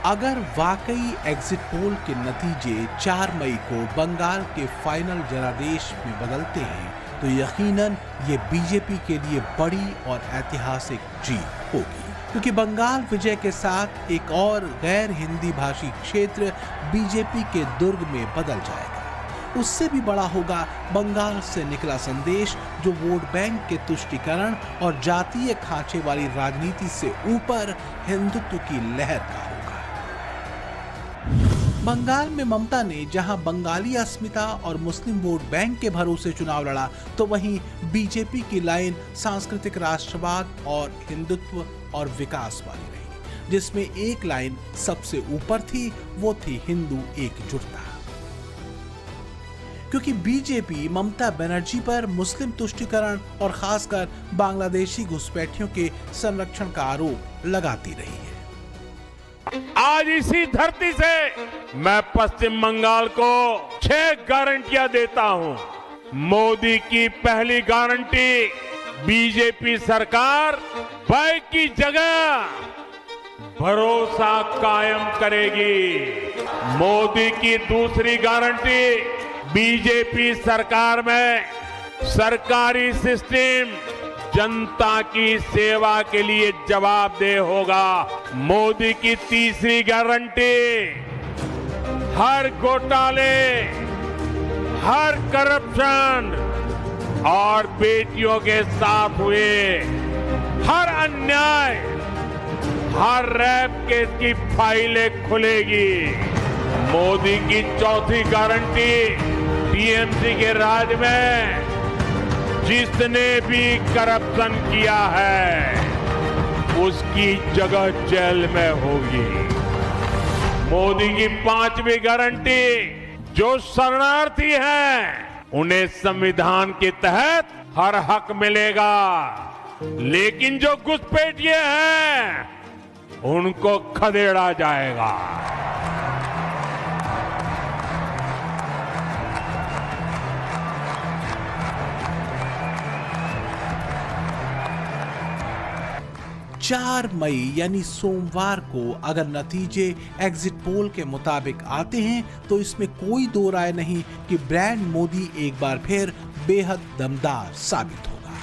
अगर वाकई exit poll के नतीजे 4 मई को बंगाल के फाइनल जनादेश में बदलते हैं तो यकीनन ये बीजेपी के लिए बड़ी और ऐतिहासिक जीत होगी, क्योंकि बंगाल विजय के साथ एक और गैर हिंदी भाषी क्षेत्र बीजेपी के दुर्ग में बदल जाएगा। उससे भी बड़ा होगा बंगाल से निकला संदेश, जो वोट बैंक के तुष्टीकरण और जातीय खांचे वाली राजनीति से ऊपर हिंदुत्व की लहर का होगा। बंगाल में ममता ने जहां बंगाली अस्मिता और मुस्लिम वोट बैंक के भरोसे चुनाव लड़ा, तो वहीं बीजेपी की लाइन सांस्कृतिक राष्ट्रवाद और हिंदुत्व और विकास वाली रही, जिसमें एक लाइन सबसे ऊपर थी, वो थी हिंदू एकजुटता। क्योंकि बीजेपी ममता बनर्जी पर मुस्लिम तुष्टीकरण और खासकर बांग्लादेशी घुसपैठियों के संरक्षण का आरोप लगाती रही है। आज इसी धरती से मैं पश्चिम बंगाल को 6 गारंटियां देता हूं। मोदी की पहली गारंटी, बीजेपी सरकार भय की जगह भरोसा कायम करेगी। मोदी की दूसरी गारंटी, बीजेपी सरकार में सरकारी सिस्टम जनता की सेवा के लिए जवाबदेह होगा। मोदी की तीसरी गारंटी, हर घोटाले, हर करप्शन और बेटियों के साथ हुए हर अन्याय, हर रेप केस की फाइलें खुलेगी। मोदी की चौथी गारंटी, टीएमसी के राज में जिसने भी करप्शन किया है उसकी जगह जेल में होगी। मोदी की 5वीं गारंटी, जो शरणार्थी हैं उन्हें संविधान के तहत हर हक मिलेगा, लेकिन जो घुसपैठिए हैं उनको खदेड़ा जाएगा। चार मई यानी सोमवार को अगर नतीजे एग्जिट पोल के मुताबिक आते हैं तो इसमें कोई दो राय नहीं कि ब्रांड मोदी एक बार फिर बेहद दमदार साबित होगा।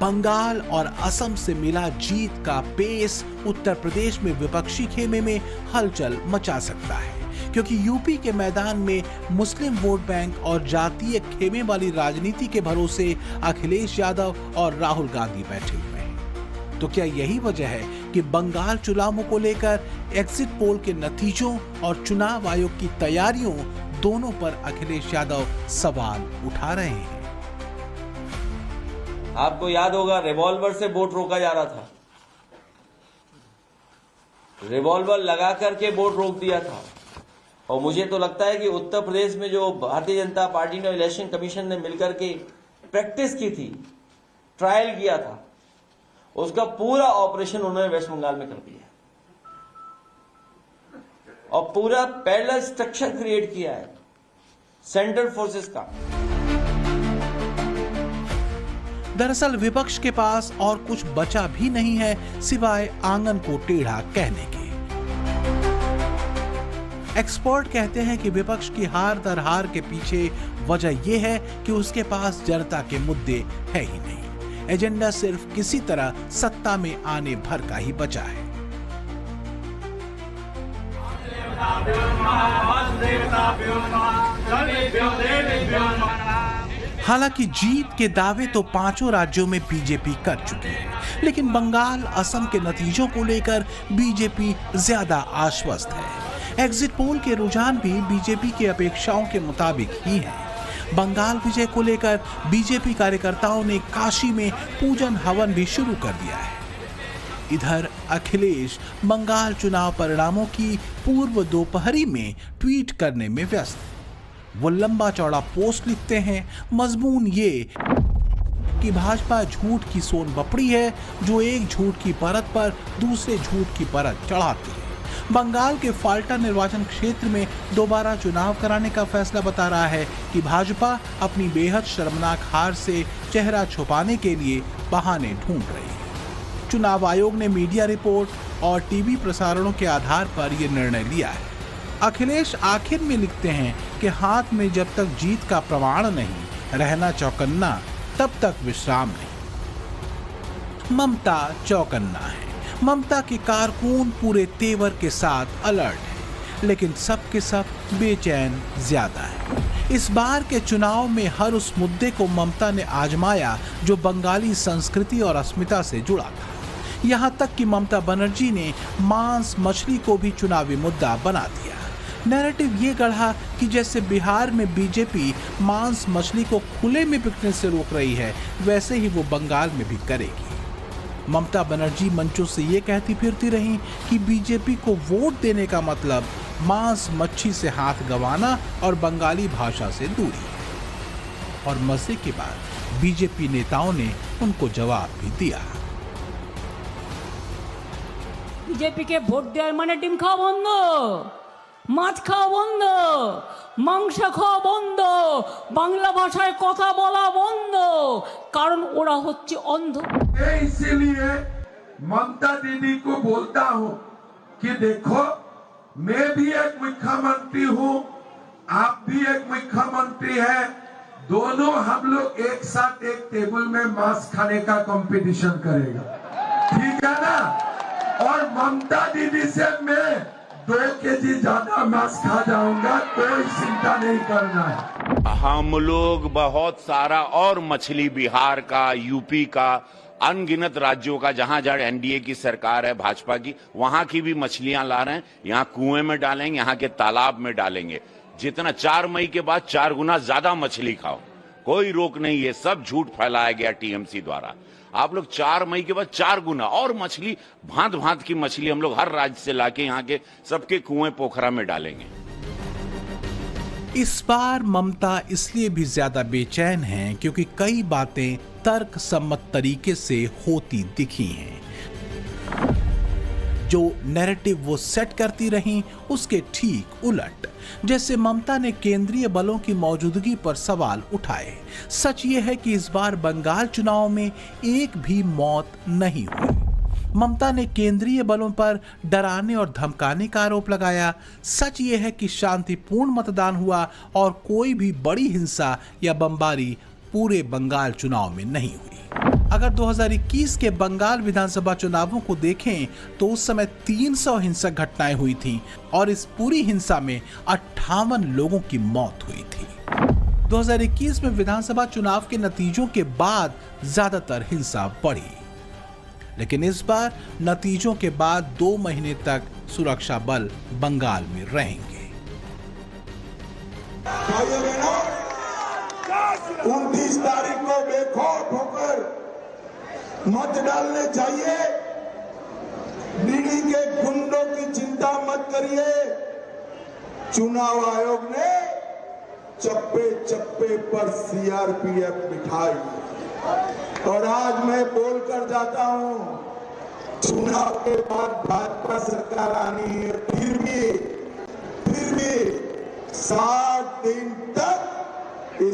बंगाल और असम से मिला जीत का पेस उत्तर प्रदेश में विपक्षी खेमे में हलचल मचा सकता है, क्योंकि यूपी के मैदान में मुस्लिम वोट बैंक और जातीय खेमे वाली राजनीति के भरोसे अखिलेश यादव और राहुल गांधी बैठे हुए हैं। तो क्या यही वजह है कि बंगाल चुनावों को लेकर एग्जिट पोल के नतीजों और चुनाव आयोग की तैयारियों दोनों पर अखिलेश यादव सवाल उठा रहे हैं? आपको याद होगा, रिवॉल्वर से वोट रोका जा रहा था, रिवॉल्वर लगा करके वोट रोक दिया था। और मुझे तो लगता है कि उत्तर प्रदेश में जो भारतीय जनता पार्टी ने, इलेक्शन कमीशन ने मिलकर के प्रैक्टिस की थी, ट्रायल किया था, उसका पूरा ऑपरेशन उन्होंने वेस्ट बंगाल में कर दिया और पूरा पैरेलल स्ट्रक्चर क्रिएट किया है सेंट्रल फोर्सेस का। दरअसल विपक्ष के पास और कुछ बचा भी नहीं है सिवाय आंगन को टेढ़ा कहने के। एक्सपर्ट कहते हैं कि विपक्ष की हार दर हार के पीछे वजह यह है कि उसके पास जनता के मुद्दे है ही नहीं। एजेंडा सिर्फ किसी तरह सत्ता में आने भर का ही बचा है। हालांकि जीत के दावे तो पांचों राज्यों में बीजेपी कर चुकी है, लेकिन बंगाल, असम के नतीजों को लेकर बीजेपी ज्यादा आश्वस्त है। एग्जिट पोल के रुझान भी बीजेपी की अपेक्षाओं के मुताबिक ही है। बंगाल विजय को लेकर बीजेपी कार्यकर्ताओं ने काशी में पूजन हवन भी शुरू कर दिया है। इधर अखिलेश बंगाल चुनाव परिणामों की पूर्व दोपहरी में ट्वीट करने में व्यस्त। वो लंबा चौड़ा पोस्ट लिखते हैं, मजमून ये कि भाजपा झूठ की सोन बपड़ी है जो एक झूठ की परत पर दूसरे झूठ की परत चढ़ाती है। बंगाल के फाल्टा निर्वाचन क्षेत्र में दोबारा चुनाव कराने का फैसला बता रहा है कि भाजपा अपनी बेहद शर्मनाक हार से चेहरा छुपाने के लिए बहाने ढूंढ रही है। चुनाव आयोग ने मीडिया रिपोर्ट और टीवी प्रसारणों के आधार पर यह निर्णय लिया है। अखिलेश आखिर में लिखते हैं कि हाथ में जब तक जीत का प्रमाण नहीं, रहना चौकन्ना, तब तक विश्राम नहीं। ममता चौकन्ना है। ममता के कारकुन पूरे तेवर के साथ अलर्ट है, लेकिन सब के सब बेचैन ज्यादा है। इस बार के चुनाव में हर उस मुद्दे को ममता ने आजमाया जो बंगाली संस्कृति और अस्मिता से जुड़ा था। यहाँ तक कि ममता बनर्जी ने मांस मछली को भी चुनावी मुद्दा बना दिया। नैरेटिव ये गढ़ा कि जैसे बिहार में बीजेपी मांस मछली को खुले में बिकने से रोक रही है, वैसे ही वो बंगाल में भी करेगी। ममता बनर्जी मंचों से ये कहती फिरती रहीं कि बीजेपी को वोट देने का मतलब मांस मच्छी से हाथ गंवाना और बंगाली भाषा से दूरी। और मजे के बाद बीजेपी नेताओं ने उनको जवाब भी दिया। बीजेपी के ভোট দেওয়ার মানে ডিম খাওয়া বন্ধ, মাছ খাওয়া বন্ধ, মাংস খাওয়া বন্ধ, বাংলা ভাষায় কথা বলা বন্ধ, কারণ ওরা হচ্ছে অন্ধ। इसीलिए ममता दीदी को बोलता हूँ कि देखो, मैं भी एक मुख्यमंत्री हूँ, आप भी एक मुख्यमंत्री हैं, दोनों हम लोग एक साथ एक टेबल में मांस खाने का कंपटीशन करेगा, ठीक है ना? और ममता दीदी से मैं 2 केजी ज्यादा मांस खा जाऊंगा, कोई चिंता नहीं करना है। हम लोग बहुत सारा और मछली बिहार का, यूपी का, अनगिनत राज्यों का, जहां जहां एनडीए की सरकार है, भाजपा की, वहां की भी मछलियां ला रहे हैं। यहां कुएं में डालेंगे, यहां के तालाब में डालेंगे। जितना 4 मई के बाद 4 गुना ज्यादा मछली खाओ, कोई रोक नहीं है। सब झूठ फैलाया गया टीएमसी द्वारा। आप लोग 4 मई के बाद 4 गुना और मछली, भांत भांत की मछली हम लोग हर राज्य से लाके यहाँ के सबके कुएं पोखरा में डालेंगे। इस बार ममता इसलिए भी ज्यादा बेचैन हैं क्योंकि कई बातें तर्क सम्मत तरीके से होती दिखी हैं। जो नैरेटिव वो सेट करती रहीं, उसके ठीक उलट। जैसे ममता ने केंद्रीय बलों की मौजूदगी पर सवाल उठाए। सच ये है कि इस बार बंगाल चुनाव में एक भी मौत नहीं हुई। ममता ने केंद्रीय बलों पर डराने और धमकाने का आरोप लगाया। सच ये है कि शांतिपूर्ण मतदान हुआ और कोई भी बड़ी हिंसा या बमबारी पूरे बंगाल चुनाव में नहीं हुई। अगर 2021 के बंगाल विधानसभा चुनावों को देखें तो उस समय 300 हिंसक घटनाएं हुई थीं और इस पूरी हिंसा में 58 लोगों की मौत हुई थी। 2021 में विधानसभा चुनाव के नतीजों के बाद ज्यादातर हिंसा बढ़ी, लेकिन इस बार नतीजों के बाद 2 महीने तक सुरक्षा बल बंगाल में रहेंगे। 29 तारीख को बेखौफ होकर मत डालने चाहिए। बीड़ी के गुंडों की चिंता मत करिए। चुनाव आयोग ने चप्पे चप्पे पर सीआरपीएफ बिठाई और आज मैं बोलकर जाता हूं, चुनाव के बाद भाजपा सरकार आनी है, फिर भी 60 दिन तक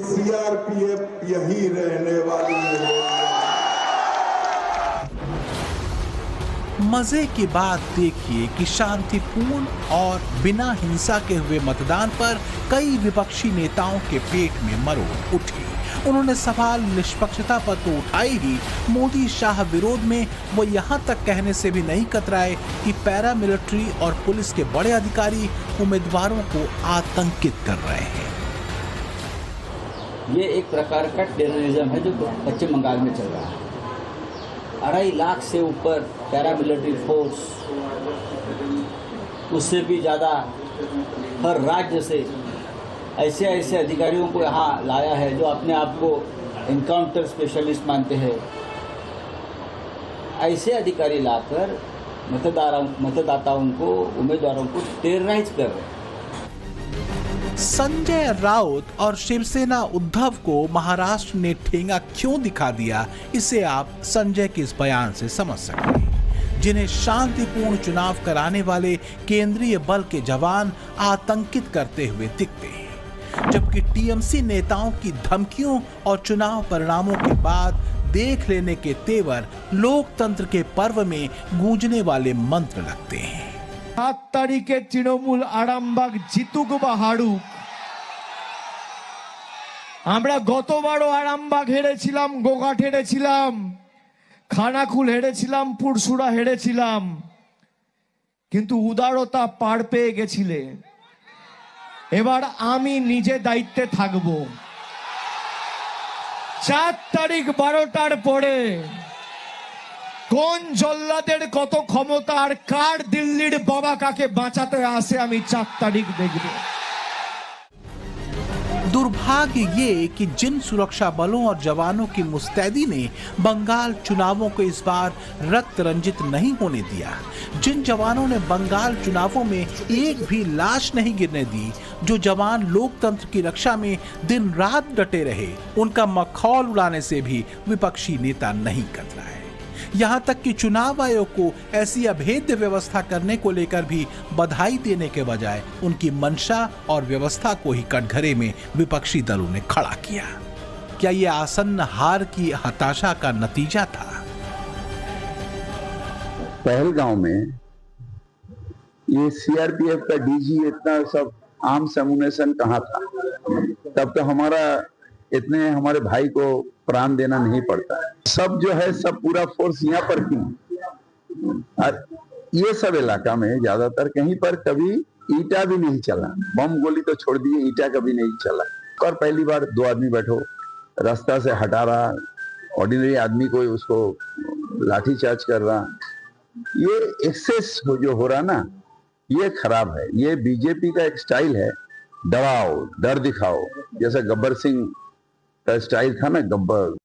सीआरपीएफ यही रहने वाली है। मजे की बात देखिए कि शांतिपूर्ण और बिना हिंसा के हुए मतदान पर कई विपक्षी नेताओं के पेट में मरोड़ उठी। उन्होंने सवाल निष्पक्षता पर तो उठाए ही, मोदी शाह विरोध में वो यहाँ तक कहने से भी नहीं कतराए कि पैरामिलिट्री और पुलिस के बड़े अधिकारी उम्मीदवारों को आतंकित कर रहे हैं। ये एक प्रकार का टेररिज्म है जो पश्चिम बंगाल में चल रहा है। 2.5 लाख से ऊपर पैरामिलिट्री फोर्स, उससे भी ज़्यादा हर राज्य से ऐसे ऐसे अधिकारियों को यहाँ लाया है जो अपने आप को एनकाउंटर स्पेशलिस्ट मानते हैं। ऐसे अधिकारी लाकर मतदाताओं को, उम्मीदवारों को टेरराइज कर रहे हैं। संजय राउत और शिवसेना उद्धव को महाराष्ट्र ने ठेंगा क्यों दिखा दिया, इसे आप संजय के इस बयान से समझ सकते हैं, जिन्हें शांतिपूर्ण चुनाव कराने वाले केंद्रीय बल के जवान आतंकित करते हुए दिखते हैं, जबकि टीएमसी नेताओं की धमकियों और चुनाव परिणामों के बाद देख लेने के तेवर लोकतंत्र के पर्व में गूंजने वाले मंत्र लगते हैं। 7 तारीखे तृणमूल आरामबाग जितुक बा हारुक, আমরা গতবারও আরামবাগ হেরেছিলাম, গোঘাট হেরেছিলাম, খানাকুল হেরেছিলাম, পুরসুরা হেরেছিলাম, কিন্তু উদারতা পার পেয়ে গেছিলে। এবার আমি নিজে দায়িত্বে থাকব। 4 তারিখ 12টার পরে কোন জল্লাদের কত ক্ষমতা আর কার দিল্লির বাবা কাকে বাঁচাতে আসে আমি 4 তারিখ দেখব। दुर्भाग्य ये कि जिन सुरक्षा बलों और जवानों की मुस्तैदी ने बंगाल चुनावों को इस बार रक्त रंजित नहीं होने दिया, जिन जवानों ने बंगाल चुनावों में एक भी लाश नहीं गिरने दी, जो जवान लोकतंत्र की रक्षा में दिन रात डटे रहे, उनका मखौल उड़ाने से भी विपक्षी नेता नहीं कतरा है। यहां तक कि चुनाव आयोग को ऐसी अभेद्य व्यवस्था करने को लेकर भी बधाई देने के बजाय उनकी मंशा और व्यवस्था को ही कटघरे में विपक्षी दलों ने खड़ा किया। क्या यह आसन्न हार की हताशा का नतीजा था? पहलगांव में ये सीआरपीएफ का डीजी इतना सब आर्म्स एमुनेशन कहाँ था? तब तो इतने हमारे भाई को प्राण देना नहीं पड़ता। सब जो है सब पूरा फोर्स यहाँ पर क्यों? और ये सब इलाका में ज्यादातर कहीं पर कभी ईटा भी नहीं चला, बम गोली तो छोड़ दिए, ईटा कभी नहीं चला। और पहली बार 2 आदमी बैठो, रास्ता से हटा रहा, ऑर्डिनरी आदमी को उसको लाठीचार्ज कर रहा, ये एक्सेस जो हो रहा ना, ये खराब है। ये बीजेपी का एक स्टाइल है, दबाओ, डर दिखाओ, जैसा गब्बर सिंह का स्टाइल था ना, गब्बर।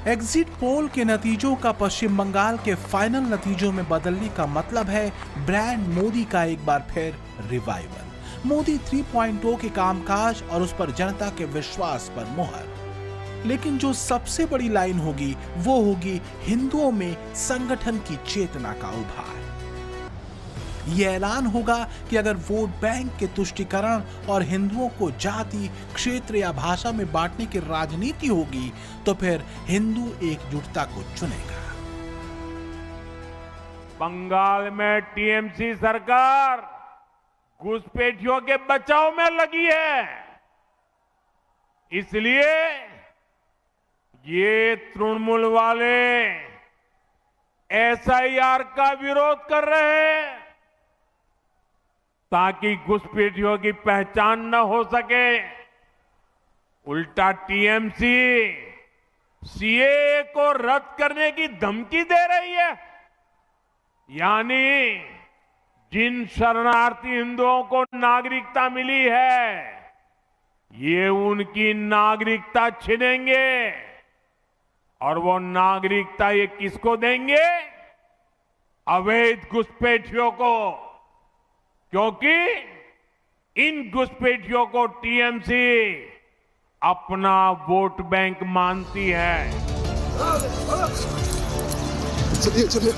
एग्जिट पोल के नतीजों का पश्चिम बंगाल के फाइनल नतीजों में बदलने का मतलब है ब्रांड मोदी का एक बार फिर रिवाइवल। मोदी 3.0 के कामकाज और उस पर जनता के विश्वास पर मुहर। लेकिन जो सबसे बड़ी लाइन होगी वो होगी हिंदुओं में संगठन की चेतना का उभार। यह ऐलान होगा कि अगर वोट बैंक के तुष्टीकरण और हिंदुओं को जाति, क्षेत्र या भाषा में बांटने की राजनीति होगी तो फिर हिंदू एकजुटता को चुनेगा। बंगाल में टीएमसी सरकार घुसपैठियों के बचाव में लगी है, इसलिए ये तृणमूल वाले एसआईआर का विरोध कर रहे हैं ताकि घुसपैठियों की पहचान न हो सके। उल्टा टीएमसी सीएए को रद्द करने की धमकी दे रही है, यानी जिन शरणार्थी हिंदुओं को नागरिकता मिली है ये उनकी नागरिकता छीनेंगे और वो नागरिकता ये किसको देंगे? अवैध घुसपैठियों को, क्योंकि इन घुसपैठियों को टीएमसी अपना वोट बैंक मानती है। चलिए चलिए।